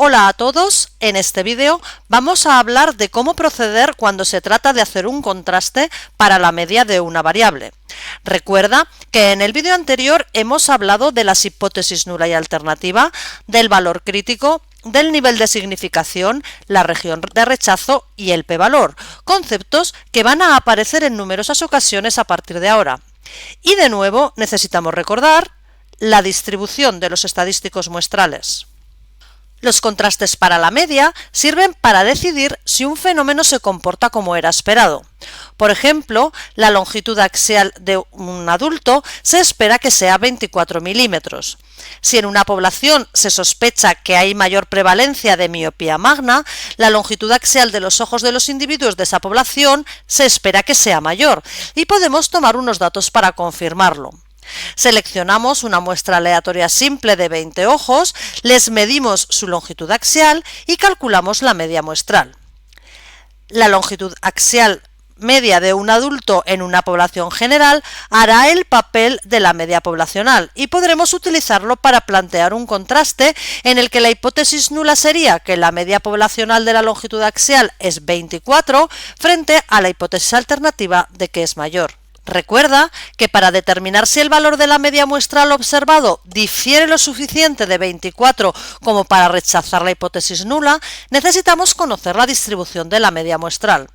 Hola a todos, en este vídeo vamos a hablar de cómo proceder cuando se trata de hacer un contraste para la media de una variable. Recuerda que en el vídeo anterior hemos hablado de las hipótesis nula y alternativa, del valor crítico, del nivel de significación, la región de rechazo y el p-valor, conceptos que van a aparecer en numerosas ocasiones a partir de ahora. Y de nuevo necesitamos recordar la distribución de los estadísticos muestrales. Los contrastes para la media sirven para decidir si un fenómeno se comporta como era esperado. Por ejemplo, la longitud axial de un adulto se espera que sea 24 milímetros. Si en una población se sospecha que hay mayor prevalencia de miopía magna, la longitud axial de los ojos de los individuos de esa población se espera que sea mayor, y podemos tomar unos datos para confirmarlo. Seleccionamos una muestra aleatoria simple de 20 ojos, les medimos su longitud axial y calculamos la media muestral. La longitud axial media de un adulto en una población general hará el papel de la media poblacional y podremos utilizarlo para plantear un contraste en el que la hipótesis nula sería que la media poblacional de la longitud axial es 24 frente a la hipótesis alternativa de que es mayor. Recuerda que para determinar si el valor de la media muestral observado difiere lo suficiente de 24 como para rechazar la hipótesis nula, necesitamos conocer la distribución de la media muestral.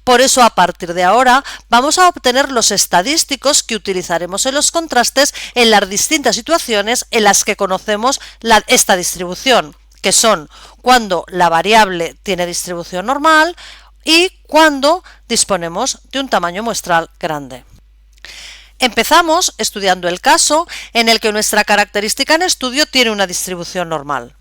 Por eso, a partir de ahora, vamos a obtener los estadísticos que utilizaremos en los contrastes en las distintas situaciones en las que conocemos esta distribución, que son cuando la variable tiene distribución normal y cuando disponemos de un tamaño muestral grande. Empezamos estudiando el caso en el que nuestra característica en estudio tiene una distribución normal.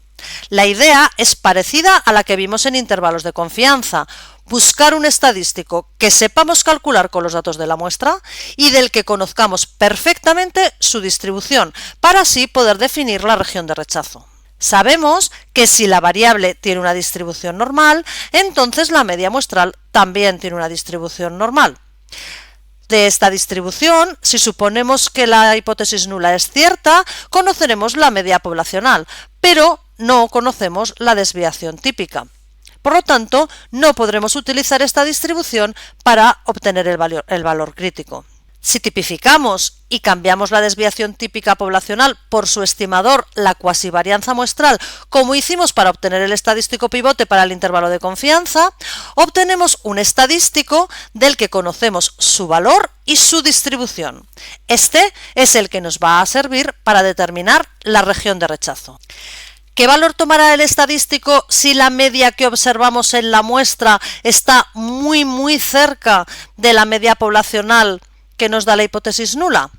La idea es parecida a la que vimos en intervalos de confianza: buscar un estadístico que sepamos calcular con los datos de la muestra y del que conozcamos perfectamente su distribución, para así poder definir la región de rechazo. Sabemos que si la variable tiene una distribución normal, entonces la media muestral también tiene una distribución normal. De esta distribución, si suponemos que la hipótesis nula es cierta, conoceremos la media poblacional, pero no conocemos la desviación típica. Por lo tanto, no podremos utilizar esta distribución para obtener el valor crítico. Si tipificamos y cambiamos la desviación típica poblacional por su estimador, la cuasivarianza muestral, como hicimos para obtener el estadístico pivote para el intervalo de confianza, obtenemos un estadístico del que conocemos su valor y su distribución. Este es el que nos va a servir para determinar la región de rechazo. ¿Qué valor tomará el estadístico si la media que observamos en la muestra está muy cerca de la media poblacional que nos da la hipótesis nula?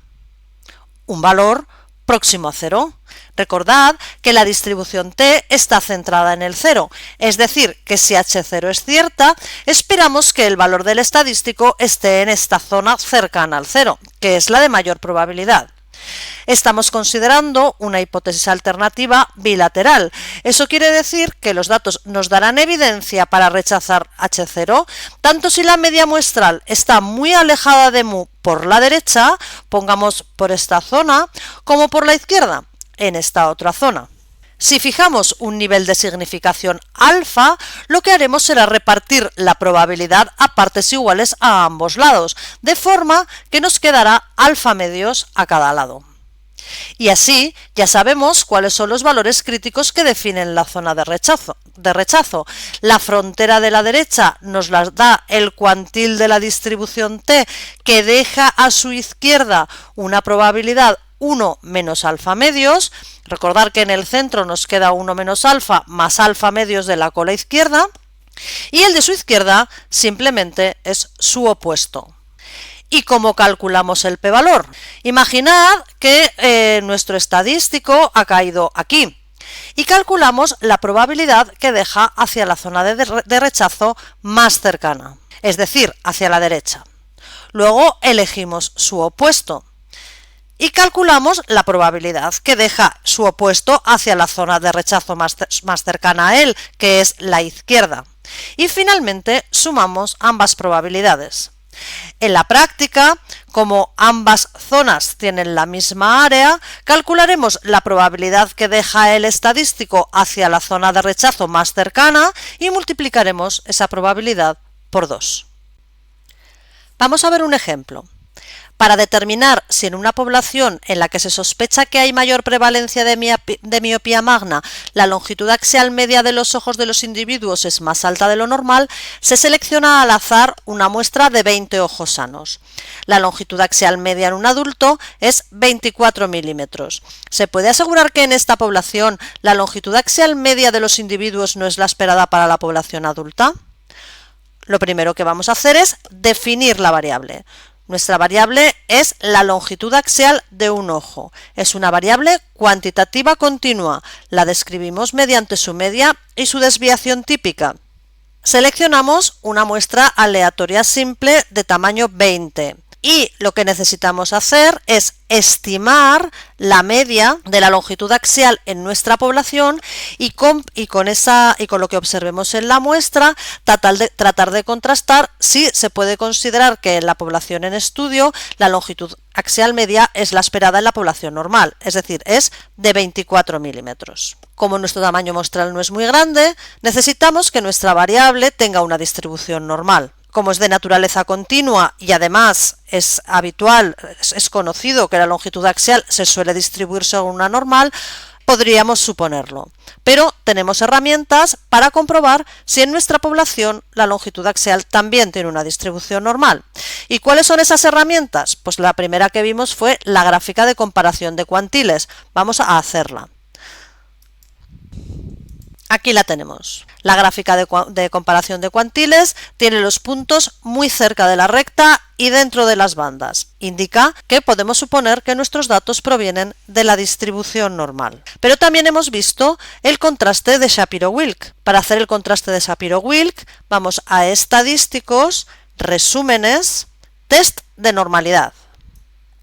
Un valor próximo a 0. Recordad que la distribución t está centrada en el 0, es decir, que si h0 es cierta, esperamos que el valor del estadístico esté en esta zona cercana al 0, que es la de mayor probabilidad. Estamos considerando una hipótesis alternativa bilateral. Eso quiere decir que los datos nos darán evidencia para rechazar H0, tanto si la media muestral está muy alejada de mu por la derecha, pongamos por esta zona, como por la izquierda, en esta otra zona. Si fijamos un nivel de significación alfa, lo que haremos será repartir la probabilidad a partes iguales a ambos lados, de forma que nos quedará alfa medios a cada lado. Y así ya sabemos cuáles son los valores críticos que definen la zona de rechazo. La frontera de la derecha nos la da el cuantil de la distribución t, que deja a su izquierda una probabilidad 1 menos alfa medios. Recordar que en el centro nos queda 1 menos alfa más alfa medios de la cola izquierda, y el de su izquierda simplemente es su opuesto. ¿Y cómo calculamos el p-valor? Imaginad que nuestro estadístico ha caído aquí y calculamos la probabilidad que deja hacia la zona de rechazo más cercana, es decir, hacia la derecha. Luego elegimos su opuesto y calculamos la probabilidad que deja su opuesto hacia la zona de rechazo más cercana a él, que es la izquierda. Y finalmente sumamos ambas probabilidades. En la práctica, como ambas zonas tienen la misma área, calcularemos la probabilidad que deja el estadístico hacia la zona de rechazo más cercana y multiplicaremos esa probabilidad por 2. Vamos a ver un ejemplo. Para determinar si en una población en la que se sospecha que hay mayor prevalencia de miopía magna, la longitud axial media de los ojos de los individuos es más alta de lo normal, se selecciona al azar una muestra de 20 ojos sanos. La longitud axial media en un adulto es 24 milímetros. ¿Se puede asegurar que en esta población la longitud axial media de los individuos no es la esperada para la población adulta? Lo primero que vamos a hacer es definir la variable. Nuestra variable es la longitud axial de un ojo. Es una variable cuantitativa continua. La describimos mediante su media y su desviación típica. Seleccionamos una muestra aleatoria simple de tamaño 20. Y lo que necesitamos hacer es estimar la media de la longitud axial en nuestra población y con lo que observemos en la muestra tratar de contrastar si se puede considerar que en la población en estudio la longitud axial media es la esperada en la población normal, es decir, es de 24 milímetros. Como nuestro tamaño muestral no es muy grande, necesitamos que nuestra variable tenga una distribución normal. Como es de naturaleza continua y además es habitual, es conocido que la longitud axial se suele distribuir según una normal, podríamos suponerlo. Pero tenemos herramientas para comprobar si en nuestra población la longitud axial también tiene una distribución normal. ¿Y cuáles son esas herramientas? Pues la primera que vimos fue la gráfica de comparación de cuantiles. Vamos a hacerla. Aquí la tenemos. La gráfica de comparación de cuantiles tiene los puntos muy cerca de la recta y dentro de las bandas. Indica que podemos suponer que nuestros datos provienen de la distribución normal. Pero también hemos visto el contraste de Shapiro-Wilk. Para hacer el contraste de Shapiro-Wilk vamos a Estadísticos, Resúmenes, Test de normalidad.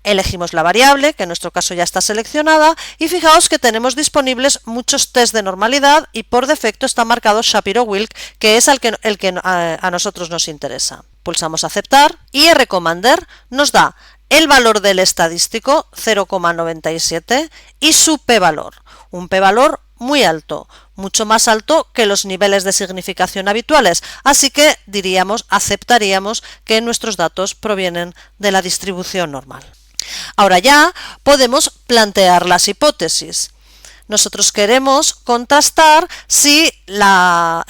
Elegimos la variable, que en nuestro caso ya está seleccionada, y fijaos que tenemos disponibles muchos test de normalidad y por defecto está marcado Shapiro-Wilk, que es el que a nosotros nos interesa. Pulsamos aceptar y Recommender nos da el valor del estadístico 0,97 y su p-valor, un p-valor muy alto, mucho más alto que los niveles de significación habituales, así que aceptaríamos que nuestros datos provienen de la distribución normal. Ahora ya podemos plantear las hipótesis. Nosotros queremos contrastar si la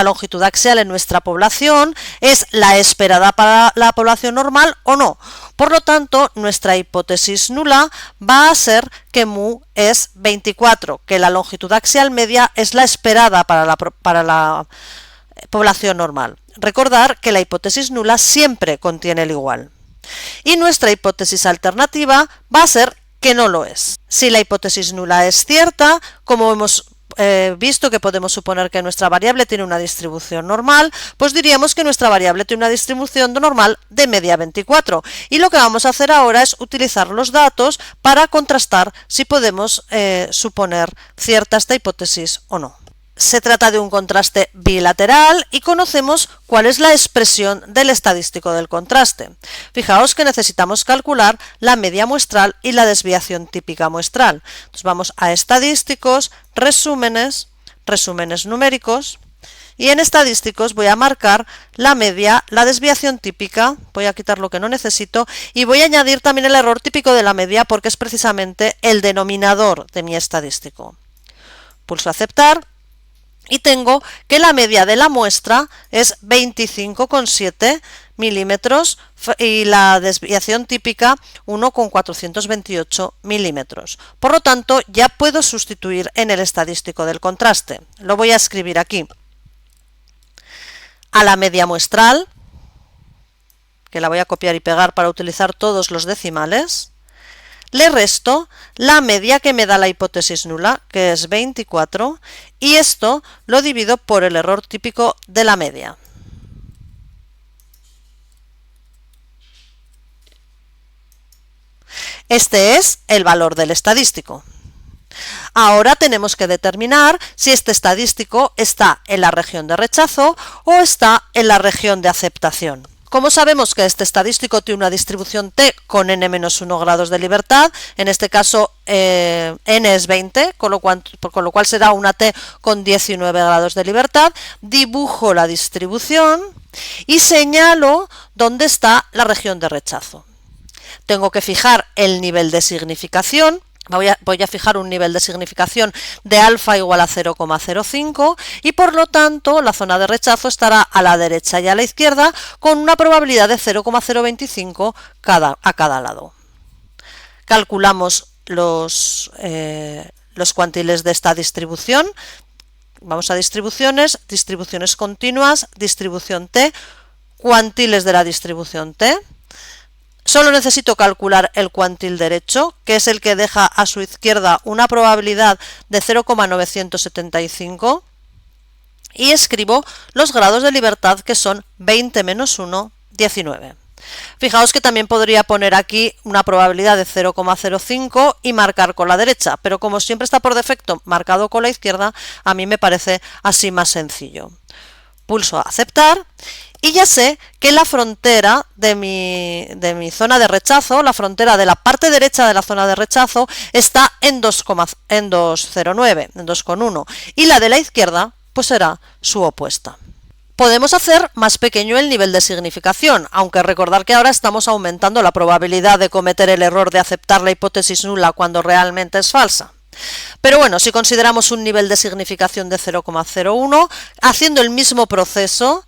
longitud axial en nuestra población es la esperada para la población normal o no. Por lo tanto, nuestra hipótesis nula va a ser que mu es 24, que la longitud axial media es la esperada para la población normal. Recordar que la hipótesis nula siempre contiene el igual. Y nuestra hipótesis alternativa va a ser que no lo es. Si la hipótesis nula es cierta, como hemos visto que podemos suponer que nuestra variable tiene una distribución normal, pues diríamos que nuestra variable tiene una distribución normal de media 24. Y lo que vamos a hacer ahora es utilizar los datos para contrastar si podemos suponer cierta esta hipótesis o no. Se trata de un contraste bilateral y conocemos cuál es la expresión del estadístico del contraste. Fijaos que necesitamos calcular la media muestral y la desviación típica muestral. Entonces vamos a Estadísticos, Resúmenes, Resúmenes numéricos y en Estadísticos voy a marcar la media, la desviación típica, voy a quitar lo que no necesito y voy a añadir también el error típico de la media porque es precisamente el denominador de mi estadístico. Pulso Aceptar. Y tengo que la media de la muestra es 25,7 milímetros y la desviación típica 1,428 milímetros. Por lo tanto, ya puedo sustituir en el estadístico del contraste. Lo voy a escribir aquí. A la media muestral, que la voy a copiar y pegar para utilizar todos los decimales, le resto la media que me da la hipótesis nula, que es 24, y esto lo divido por el error típico de la media. Este es el valor del estadístico. Ahora tenemos que determinar si este estadístico está en la región de rechazo o está en la región de aceptación. Como sabemos que este estadístico tiene una distribución t con n-1 grados de libertad, en este caso n es 20, con lo cual será una t con 19 grados de libertad, dibujo la distribución y señalo dónde está la región de rechazo. Tengo que fijar el nivel de significación. Voy a fijar un nivel de significación de alfa igual a 0,05 y por lo tanto la zona de rechazo estará a la derecha y a la izquierda con una probabilidad de 0,025 a cada lado. Calculamos los cuantiles de esta distribución. Vamos a distribuciones, distribuciones continuas, distribución t, cuantiles de la distribución t. Solo necesito calcular el cuantil derecho, que es el que deja a su izquierda una probabilidad de 0,975 y escribo los grados de libertad, que son 20 menos 1, 19. Fijaos que también podría poner aquí una probabilidad de 0,05 y marcar con la derecha, pero como siempre está por defecto marcado con la izquierda, a mí me parece así más sencillo. Pulso a aceptar. Y ya sé que la frontera de mi zona de rechazo, la frontera de la parte derecha de la zona de rechazo, está en 2,09, en 2,1. Y la de la izquierda, pues será su opuesta. Podemos hacer más pequeño el nivel de significación, aunque recordar que ahora estamos aumentando la probabilidad de cometer el error de aceptar la hipótesis nula cuando realmente es falsa. Pero bueno, si consideramos un nivel de significación de 0,01, haciendo el mismo proceso,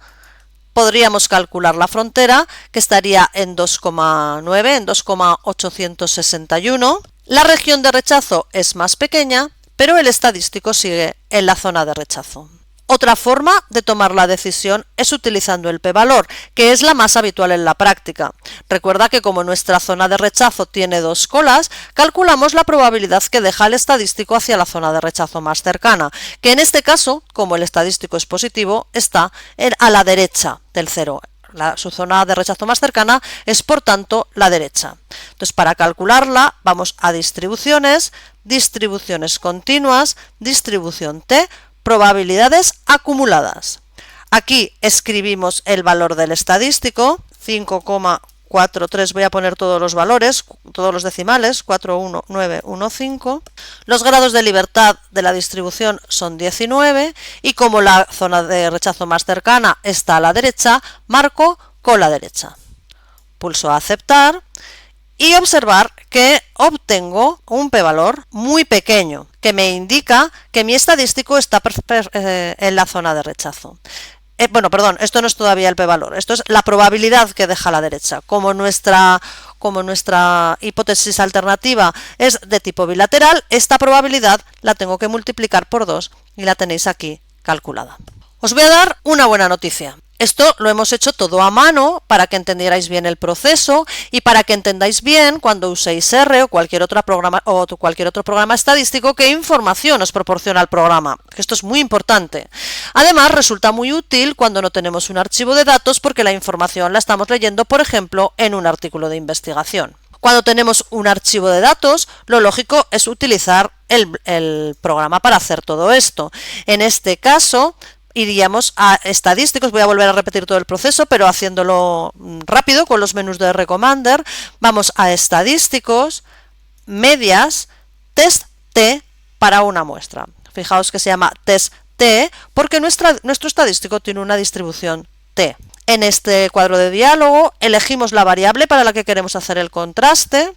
podríamos calcular la frontera, que estaría en 2,9, en 2,861. La región de rechazo es más pequeña, pero el estadístico sigue en la zona de rechazo. Otra forma de tomar la decisión es utilizando el p-valor, que es la más habitual en la práctica. Recuerda que como nuestra zona de rechazo tiene dos colas, calculamos la probabilidad que deja el estadístico hacia la zona de rechazo más cercana, que en este caso, como el estadístico es positivo, está a la derecha del 0. Su zona de rechazo más cercana es, por tanto, la derecha. Entonces, para calcularla, vamos a distribuciones, distribuciones continuas, distribución t, probabilidades acumuladas. Aquí escribimos el valor del estadístico, 5,43, voy a poner todos los valores, todos los decimales, 41915. Los grados de libertad de la distribución son 19 y como la zona de rechazo más cercana está a la derecha, marco con la derecha. Pulso a aceptar y observar que obtengo un p-valor muy pequeño, que me indica que mi estadístico está en la zona de rechazo. Bueno, perdón, esto no es todavía el p-valor, esto es la probabilidad que deja a la derecha. Como nuestra hipótesis alternativa es de tipo bilateral, esta probabilidad la tengo que multiplicar por 2 y la tenéis aquí calculada. Os voy a dar una buena noticia. Esto lo hemos hecho todo a mano para que entendierais bien el proceso y para que entendáis bien cuando uséis R o cualquier otro programa estadístico qué información os proporciona el programa. Esto es muy importante. Además, resulta muy útil cuando no tenemos un archivo de datos porque la información la estamos leyendo, por ejemplo, en un artículo de investigación. Cuando tenemos un archivo de datos, lo lógico es utilizar el programa para hacer todo esto. En este caso, iríamos a estadísticos, voy a volver a repetir todo el proceso, pero haciéndolo rápido con los menús de Recommander. Vamos a estadísticos, medias, test T para una muestra. Fijaos que se llama test T porque nuestro estadístico tiene una distribución T. En este cuadro de diálogo elegimos la variable para la que queremos hacer el contraste.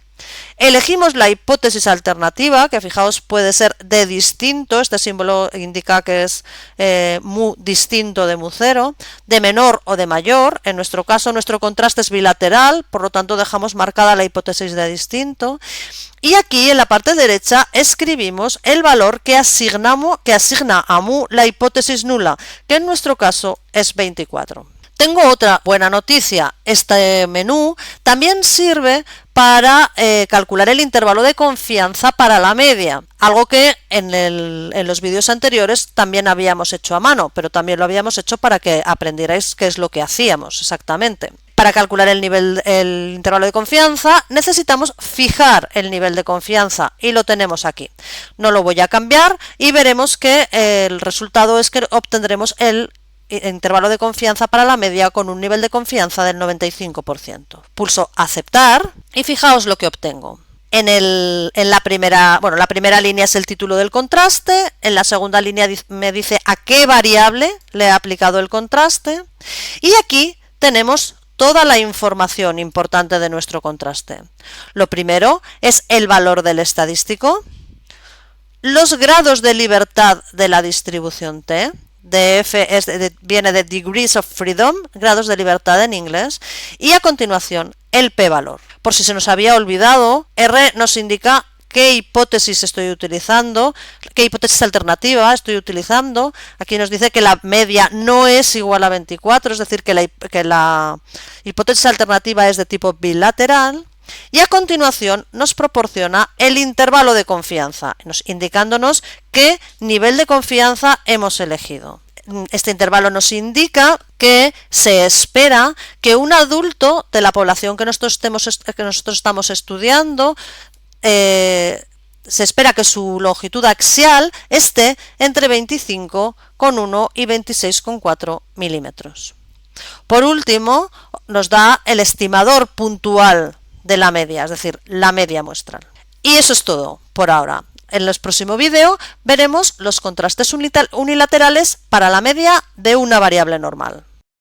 Elegimos la hipótesis alternativa, que fijaos puede ser de distinto, este símbolo indica que es mu distinto de mu 0, de menor o de mayor. En nuestro caso nuestro contraste es bilateral, por lo tanto dejamos marcada la hipótesis de distinto. Y aquí en la parte derecha escribimos el valor que asigna a mu la hipótesis nula, que en nuestro caso es 24. Tengo otra buena noticia, este menú también sirve para calcular el intervalo de confianza para la media, algo que en los vídeos anteriores también habíamos hecho a mano, pero también lo habíamos hecho para que aprendierais qué es lo que hacíamos exactamente. Para calcular el intervalo de confianza necesitamos fijar el nivel de confianza y lo tenemos aquí. No lo voy a cambiar y veremos que el resultado es que obtendremos el intervalo de confianza para la media con un nivel de confianza del 95%. Pulso aceptar y fijaos lo que obtengo. La primera línea es el título del contraste, en la segunda línea me dice a qué variable le he aplicado el contraste y aquí tenemos toda la información importante de nuestro contraste. Lo primero es el valor del estadístico, los grados de libertad de la distribución T, DF viene de Degrees of Freedom, grados de libertad en inglés, y a continuación el p-valor. Por si se nos había olvidado, R nos indica qué hipótesis estoy utilizando, qué hipótesis alternativa estoy utilizando. Aquí nos dice que la media no es igual a 24, es decir, que la hipótesis alternativa es de tipo bilateral. Y a continuación nos proporciona el intervalo de confianza, indicándonos qué nivel de confianza hemos elegido. Este intervalo nos indica que se espera que un adulto de la población que nosotros estamos estudiando, se espera que su longitud axial esté entre 25,1 y 26,4 milímetros. Por último, nos da el estimador puntual de la media, es decir, la media muestral. Y eso es todo por ahora. En el próximo vídeo veremos los contrastes unilaterales para la media de una variable normal.